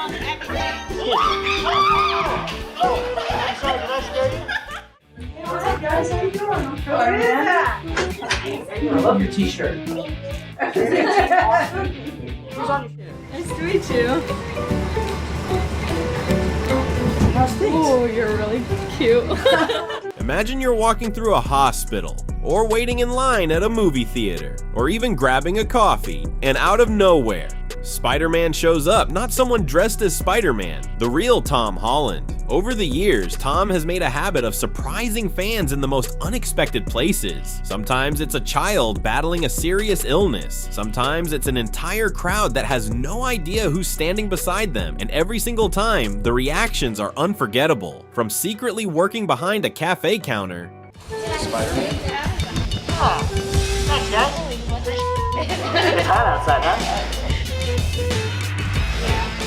Hi guys, how you doing? I'm What is that? I love your t-shirt. Who's on your shirt? Nice to meet you. How's things? Oh, you're really cute. Imagine you're walking through a hospital, or waiting in line at a movie theater, or even grabbing a coffee, and out of nowhere, Spider-Man shows up, not someone dressed as Spider-Man, the real Tom Holland. Over the years, Tom has made a habit of surprising fans in the most unexpected places. Sometimes it's a child battling a serious illness. Sometimes it's an entire crowd that has no idea who's standing beside them, and every single time, the reactions are unforgettable. From secretly working behind a cafe counter, Spider-Man? Oh, thanks guys. It's hot outside, huh?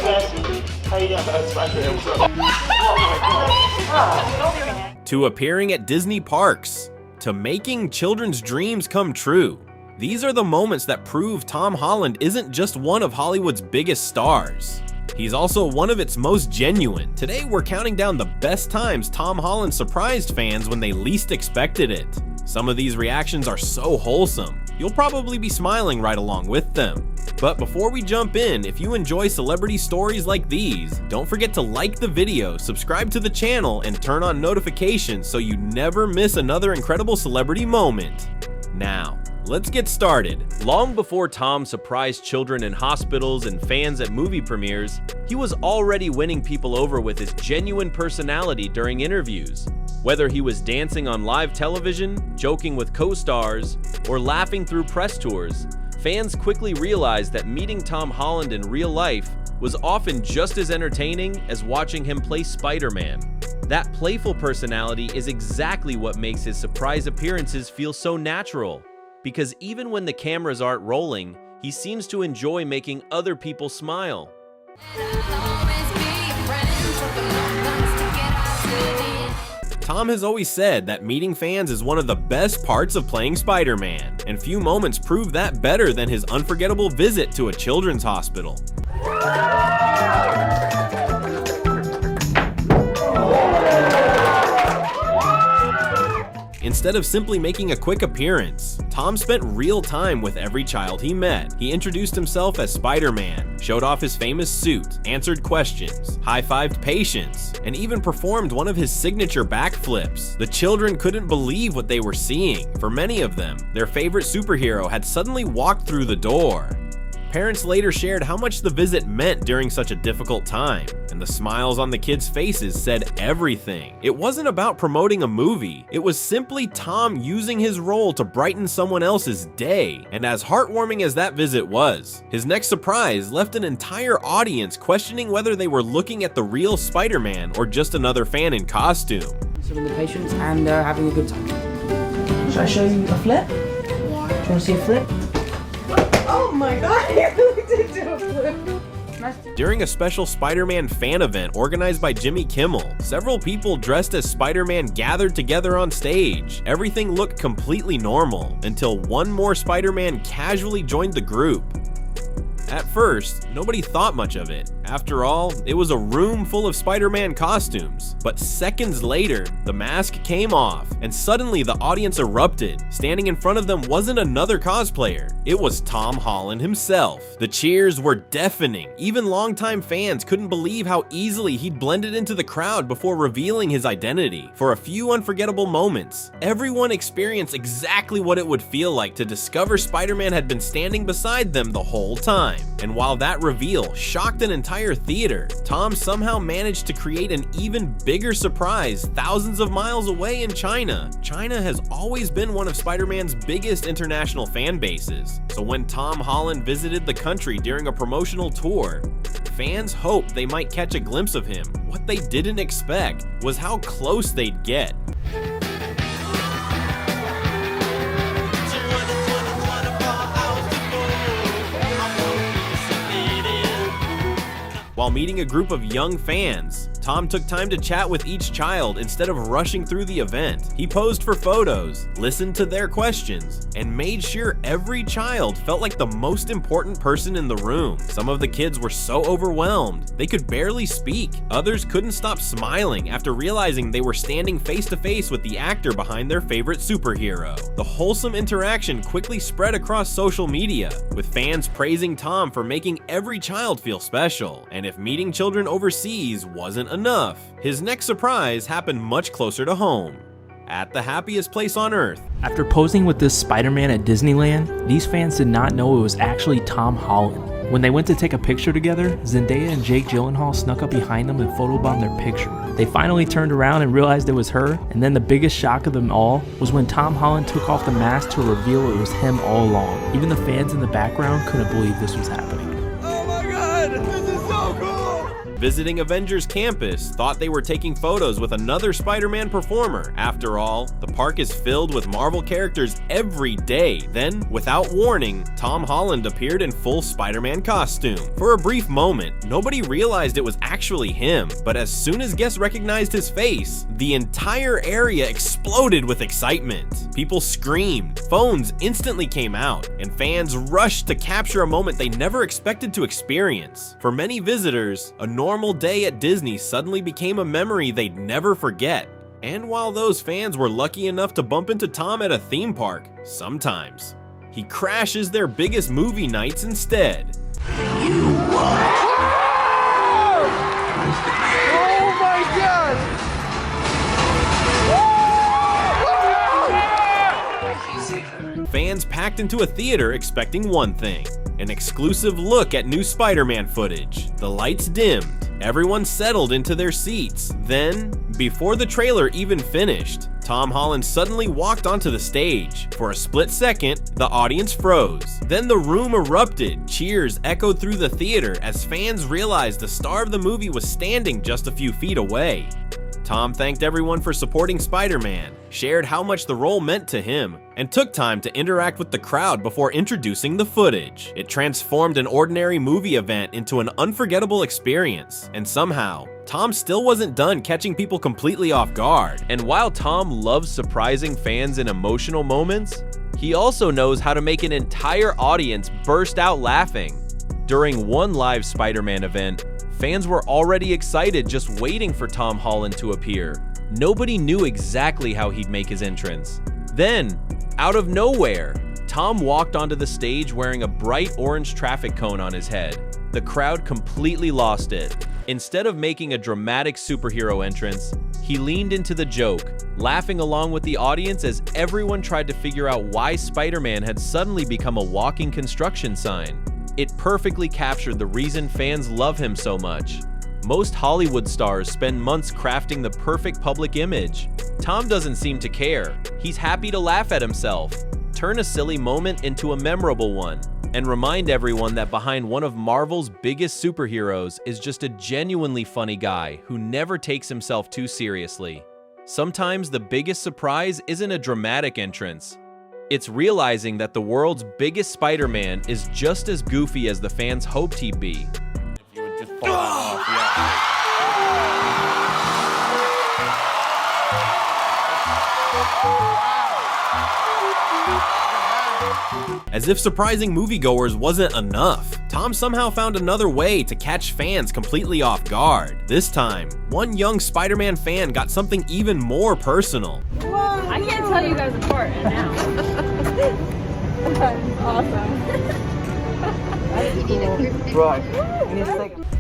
How you doing? Spider-Man, what's up? to appearing at Disney parks, to making children's dreams come true. These are the moments that prove Tom Holland isn't just one of Hollywood's biggest stars. He's also one of its most genuine. Today we're counting down the best times Tom Holland surprised fans when they least expected it. Some of these reactions are so wholesome, you'll probably be smiling right along with them. But before we jump in, if you enjoy celebrity stories like these, don't forget to like the video, subscribe to the channel, and turn on notifications so you never miss another incredible celebrity moment. Now, let's get started. Long before Tom surprised children in hospitals and fans at movie premieres, he was already winning people over with his genuine personality during interviews. Whether he was dancing on live television, joking with co-stars, or laughing through press tours, fans quickly realized that meeting Tom Holland in real life was often just as entertaining as watching him play Spider-Man. That playful personality is exactly what makes his surprise appearances feel so natural. Because even when the cameras aren't rolling, he seems to enjoy making other people smile. Tom has always said that meeting fans is one of the best parts of playing Spider-Man, and few moments prove that better than his unforgettable visit to a children's hospital. Instead of simply making a quick appearance, Tom spent real time with every child he met. He introduced himself as Spider-Man, showed off his famous suit, answered questions, high-fived patients, and even performed one of his signature backflips. The children couldn't believe what they were seeing. For many of them, their favorite superhero had suddenly walked through the door. Parents later shared how much the visit meant during such a difficult time, and the smiles on the kids' faces said everything. It wasn't about promoting a movie, it was simply Tom using his role to brighten someone else's day. And as heartwarming as that visit was, his next surprise left an entire audience questioning whether they were looking at the real Spider-Man or just another fan in costume. Serving the patients and having a good time. Should I show you a flip? Yeah. Do you want to see a flip? Oh my god, you really did do a flip. During a special Spider-Man fan event organized by Jimmy Kimmel, several people dressed as Spider-Man gathered together on stage. Everything looked completely normal until one more Spider-Man casually joined the group. At first, nobody thought much of it. After all, it was a room full of Spider-Man costumes. But seconds later, the mask came off, and suddenly the audience erupted. Standing in front of them wasn't another cosplayer, it was Tom Holland himself. The cheers were deafening. Even longtime fans couldn't believe how easily he'd blended into the crowd before revealing his identity. For a few unforgettable moments, everyone experienced exactly what it would feel like to discover Spider-Man had been standing beside them the whole time. And while that reveal shocked an entire theater, Tom somehow managed to create an even bigger surprise thousands of miles away in China. China has always been one of Spider-Man's biggest international fan bases. So when Tom Holland visited the country during a promotional tour, fans hoped they might catch a glimpse of him. What they didn't expect was how close they'd get. While meeting a group of young fans, Tom took time to chat with each child instead of rushing through the event. He posed for photos, listened to their questions, and made sure every child felt like the most important person in the room. Some of the kids were so overwhelmed, they could barely speak. Others couldn't stop smiling after realizing they were standing face to face with the actor behind their favorite superhero. The wholesome interaction quickly spread across social media, with fans praising Tom for making every child feel special. And if meeting children overseas wasn't enough, his next surprise happened much closer to home, at the happiest place on earth. After posing with this Spider-Man at Disneyland, these fans did not know it was actually Tom Holland. When they went to take a picture together, Zendaya and Jake Gyllenhaal snuck up behind them and photobombed their picture. They finally turned around and realized it was her, and then the biggest shock of them all was when Tom Holland took off the mask to reveal it was him all along. Even the fans in the background couldn't believe this was happening. Oh my god, this is so cool! Visiting Avengers Campus thought they were taking photos with another Spider-Man performer. After all, the park is filled with Marvel characters every day. Then, without warning, Tom Holland appeared in full Spider-Man costume. For a brief moment, nobody realized it was actually him, but as soon as guests recognized his face, the entire area exploded with excitement. People screamed, phones instantly came out, and fans rushed to capture a moment they never expected to experience. For many visitors, a normal day at Disney suddenly became a memory they'd never forget. And while those fans were lucky enough to bump into Tom at a theme park, sometimes he crashes their biggest movie nights instead. Oh my god! Fans packed into a theater expecting one thing: an exclusive look at new Spider-Man footage. The lights dimmed, everyone settled into their seats. Then, before the trailer even finished, Tom Holland suddenly walked onto the stage. For a split second, the audience froze. Then the room erupted. Cheers echoed through the theater as fans realized the star of the movie was standing just a few feet away. Tom thanked everyone for supporting Spider-Man, shared how much the role meant to him, and took time to interact with the crowd before introducing the footage. It transformed an ordinary movie event into an unforgettable experience, and somehow, Tom still wasn't done catching people completely off guard. And while Tom loves surprising fans in emotional moments, he also knows how to make an entire audience burst out laughing. During one live Spider-Man event, fans were already excited just waiting for Tom Holland to appear. Nobody knew exactly how he'd make his entrance. Then, out of nowhere, Tom walked onto the stage wearing a bright orange traffic cone on his head. The crowd completely lost it. Instead of making a dramatic superhero entrance, he leaned into the joke, laughing along with the audience as everyone tried to figure out why Spider-Man had suddenly become a walking construction sign. It perfectly captured the reason fans love him so much. Most Hollywood stars spend months crafting the perfect public image. Tom doesn't seem to care. He's happy to laugh at himself, turn a silly moment into a memorable one, and remind everyone that behind one of Marvel's biggest superheroes is just a genuinely funny guy who never takes himself too seriously. Sometimes the biggest surprise isn't a dramatic entrance. It's realizing that the world's biggest Spider-Man is just as goofy as the fans hoped he'd be. If you would just fall off, yeah. As if surprising moviegoers wasn't enough, Tom somehow found another way to catch fans completely off guard. This time, one young Spider-Man fan got something even more personal. I can't tell you guys apart now. That's awesome.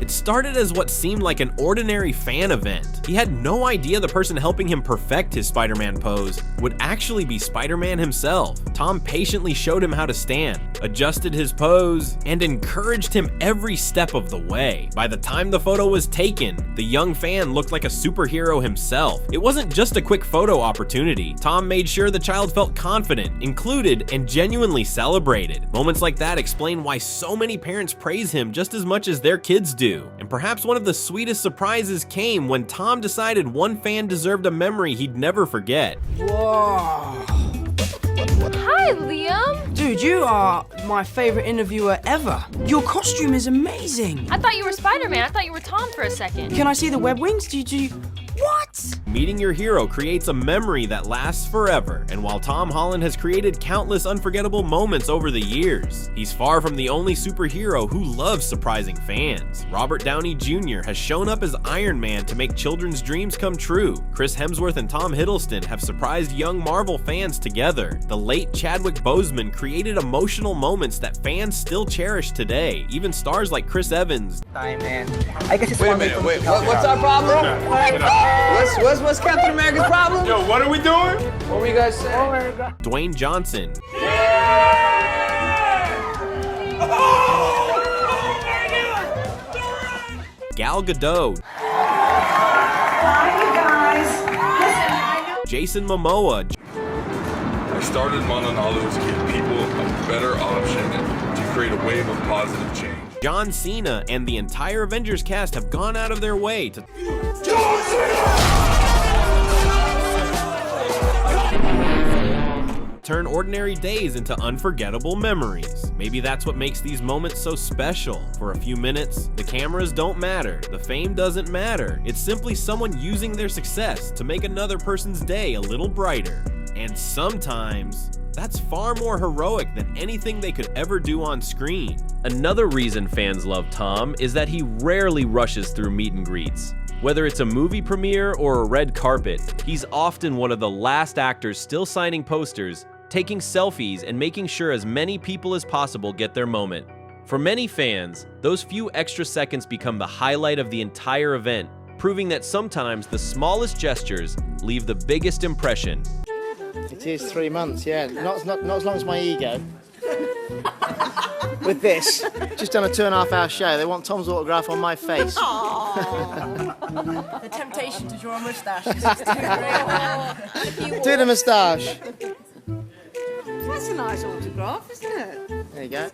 It started as what seemed like an ordinary fan event. He had no idea the person helping him perfect his Spider-Man pose would actually be Spider-Man himself. Tom patiently showed him how to stand, adjusted his pose, and encouraged him every step of the way. By the time the photo was taken, the young fan looked like a superhero himself. It wasn't just a quick photo opportunity. Tom made sure the child felt confident, included, and genuinely celebrated. Moments like that explain why so many parents praise him just as much as their kids do. And perhaps one of the sweetest surprises came when Tom decided one fan deserved a memory he'd never forget. Whoa. Hi, Liam. Dude, Dude, you are my favorite interviewer ever. Your costume is amazing. I thought you were Spider-Man. I thought you were Tom for a second. Can I see the web wings? Do you... What? Meeting your hero creates a memory that lasts forever, and while Tom Holland has created countless unforgettable moments over the years, he's far from the only superhero who loves surprising fans. Robert Downey Jr. has shown up as Iron Man to make children's dreams come true. Chris Hemsworth and Tom Hiddleston have surprised young Marvel fans together. The late Chadwick Boseman created emotional moments that fans still cherish today. Even stars like Chris Evans, Wait a minute, What's our problem? What's Captain America's problem? Yo, what are we doing? What were you guys saying? Dwayne Johnson, Gal Gadot, Hi, you guys. Listen, I know. Jason Momoa, I started Mononalo to give people a better option and to create a wave of positive change. John Cena, and the entire Avengers cast have gone out of their way to turn ordinary days into unforgettable memories. Maybe that's what makes these moments so special. For a few minutes, the cameras don't matter, the fame doesn't matter. It's simply someone using their success to make another person's day a little brighter. And sometimes, that's far more heroic than anything they could ever do on screen. Another reason fans love Tom is that he rarely rushes through meet and greets. Whether it's a movie premiere or a red carpet, he's often one of the last actors still signing posters, taking selfies, and making sure as many people as possible get their moment. For many fans, those few extra seconds become the highlight of the entire event, proving that sometimes the smallest gestures leave the biggest impression. It is 3 months, yeah. Not as long as my ego. With this, just done a 2.5-hour show. They want Tom's autograph on my face. The temptation to draw a moustache is just too great. Do the moustache. That's a nice autograph, isn't it? There you go.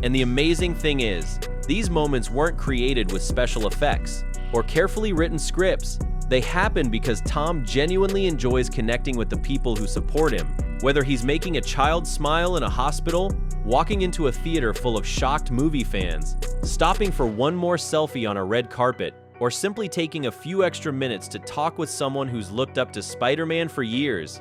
And the amazing thing is, these moments weren't created with special effects or carefully written scripts. They happen because Tom genuinely enjoys connecting with the people who support him. Whether he's making a child smile in a hospital, walking into a theater full of shocked movie fans, stopping for one more selfie on a red carpet, or simply taking a few extra minutes to talk with someone who's looked up to Spider-Man for years,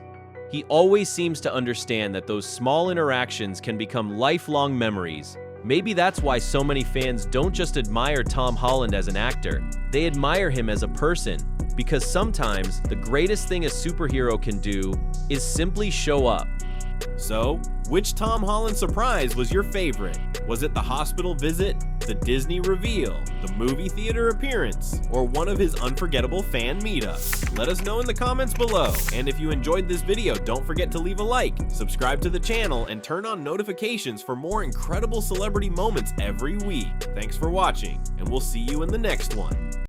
he always seems to understand that those small interactions can become lifelong memories. Maybe that's why so many fans don't just admire Tom Holland as an actor, they admire him as a person. Because sometimes the greatest thing a superhero can do is simply show up. So, which Tom Holland surprise was your favorite? Was it the hospital visit, the Disney reveal, the movie theater appearance, or one of his unforgettable fan meetups? Let us know in the comments below. And if you enjoyed this video, don't forget to leave a like, subscribe to the channel, and turn on notifications for more incredible celebrity moments every week. Thanks for watching, and we'll see you in the next one.